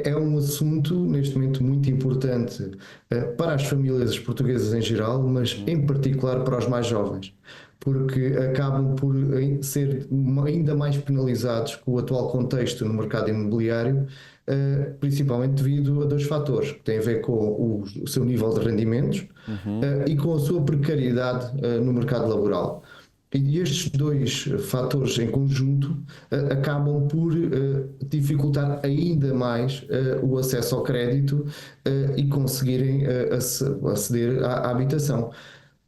é um assunto neste momento muito importante para as famílias portuguesas em geral, mas em particular para os mais jovens, porque acabam por ser ainda mais penalizados com o atual contexto no mercado imobiliário, principalmente devido a dois fatores, que têm a ver com o seu nível de rendimentos e com a sua precariedade no mercado laboral. E estes dois fatores em conjunto acabam por dificultar ainda mais o acesso ao crédito e conseguirem aceder à habitação.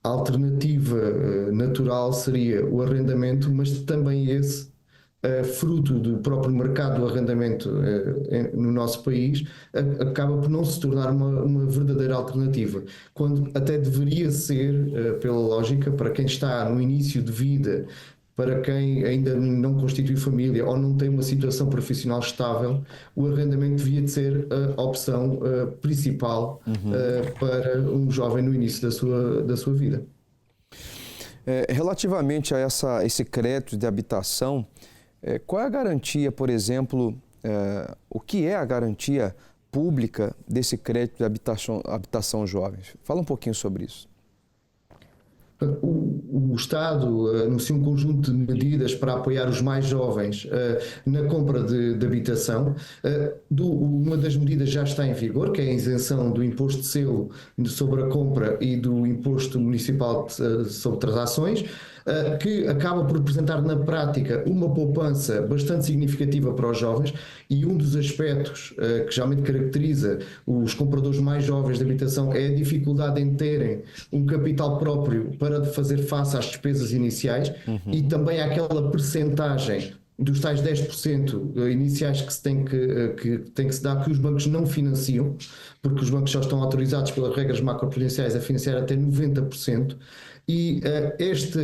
A alternativa natural seria o arrendamento, mas também esse, fruto do próprio mercado do arrendamento no nosso país, acaba por não se tornar uma verdadeira alternativa, quando até deveria ser, pela lógica, para quem está no início de vida, para quem ainda não constitui família ou não tem uma situação profissional estável, o arrendamento devia de ser a opção principal para um jovem no início da sua vida. Relativamente a esse crédito de habitação, qual é a garantia, por exemplo, o que é a garantia pública desse crédito de habitação jovens? Fala um pouquinho sobre isso. O Estado anuncia um conjunto de medidas para apoiar os mais jovens na compra de habitação. Uma das medidas já está em vigor, que é a isenção do imposto de selo sobre a compra e do imposto municipal sobre transações, que acaba por representar na prática uma poupança bastante significativa para os jovens, e um dos aspectos que geralmente caracteriza os compradores mais jovens de habitação é a dificuldade em terem um capital próprio para fazer face às despesas iniciais, e também aquela percentagem dos tais 10% iniciais que tem que se dar, que os bancos não financiam, porque os bancos só estão autorizados pelas regras macroprudenciais a financiar até 90%. E esta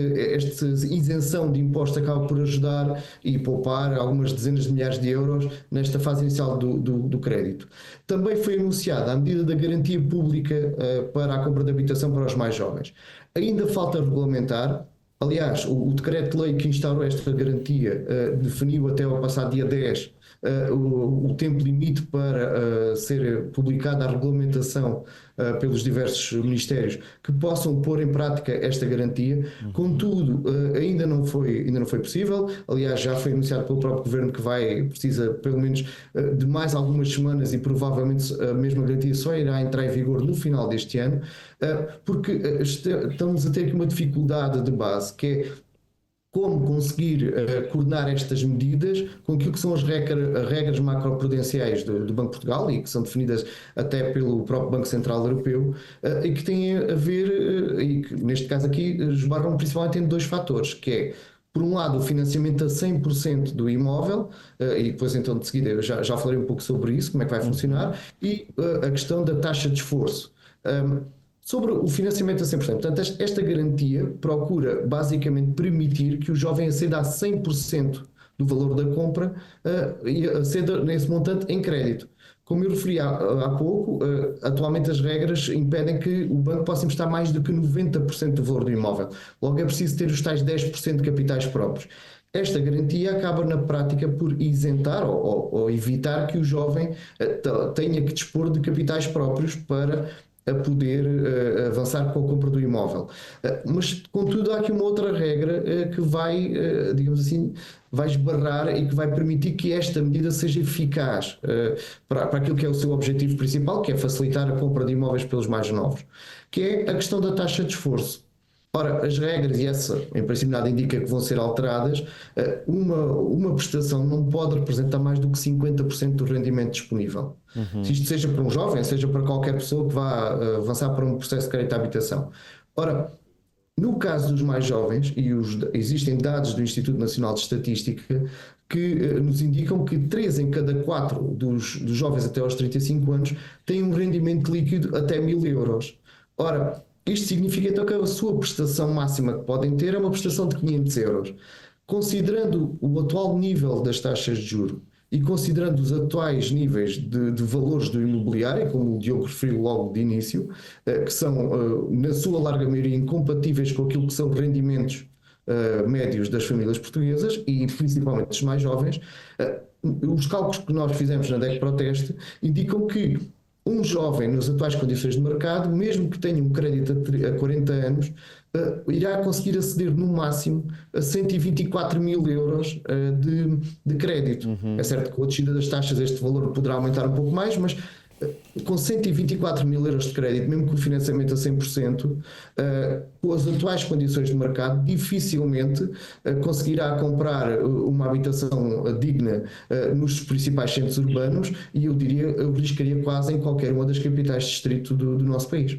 isenção de imposto acaba por ajudar e poupar algumas dezenas de milhares de euros nesta fase inicial do crédito. Também foi anunciada a medida da garantia pública para a compra de habitação para os mais jovens. Ainda falta regulamentar. Aliás, o decreto-lei que instaurou esta garantia definiu até ao passado dia 10 o tempo limite para ser publicada a regulamentação pelos diversos ministérios que possam pôr em prática esta garantia. Contudo, ainda não foi possível. Aliás, já foi anunciado pelo próprio Governo que precisa pelo menos de mais algumas semanas, e provavelmente a mesma garantia só irá entrar em vigor no final deste ano, porque estamos a ter aqui uma dificuldade de base, que é como conseguir coordenar estas medidas com aquilo que são as regras macroprudenciais do Banco de Portugal, e que são definidas até pelo próprio Banco Central Europeu, e que têm a ver, e que neste caso aqui esbarram principalmente em dois fatores, que é, por um lado, o financiamento a 100% do imóvel, e depois então de seguida eu já falarei um pouco sobre isso, como é que vai funcionar, e a questão da taxa de esforço. Sobre o financiamento a 100%, portanto, esta garantia procura basicamente permitir que o jovem aceda a 100% do valor da compra e aceda nesse montante em crédito. Como eu referi há pouco, atualmente as regras impedem que o banco possa emprestar mais do que 90% do valor do imóvel. Logo é preciso ter os tais 10% de capitais próprios. Esta garantia acaba na prática por isentar ou evitar que o jovem tenha que dispor de capitais próprios para a poder avançar com a compra do imóvel. Mas, contudo, há aqui uma outra regra que vai, digamos assim, vai esbarrar e que vai permitir que esta medida seja eficaz para aquilo que é o seu objetivo principal, que é facilitar a compra de imóveis pelos mais novos, que é a questão da taxa de esforço. Ora, as regras, e essa em princípio nada indica que vão ser alteradas, uma prestação não pode representar mais do que 50% do rendimento disponível. Se isto seja para um jovem, seja para qualquer pessoa que vá avançar para um processo de crédito à habitação. Ora, no caso dos mais jovens, e existem dados do Instituto Nacional de Estatística que nos indicam que 3 em cada 4 dos jovens até aos 35 anos têm um rendimento líquido até 1.000 euros. Ora, isto significa então que a sua prestação máxima que podem ter é uma prestação de 500 euros. Considerando o atual nível das taxas de juros e considerando os atuais níveis de valores do imobiliário, como o Diogo referiu logo de início, que são, na sua larga maioria, incompatíveis com aquilo que são rendimentos médios das famílias portuguesas e principalmente dos mais jovens, os cálculos que nós fizemos na DEC Proteste indicam que um jovem, nas atuais condições de mercado, mesmo que tenha um crédito a 40 anos, irá conseguir aceder no máximo a 124 mil euros de crédito. É certo que com a descida das taxas este valor poderá aumentar um pouco mais, mas com 124 mil euros de crédito, mesmo com o financiamento a 100%, com as atuais condições de mercado, dificilmente conseguirá comprar uma habitação digna nos principais centros urbanos e eu arriscaria quase em qualquer uma das capitais de distrito do nosso país.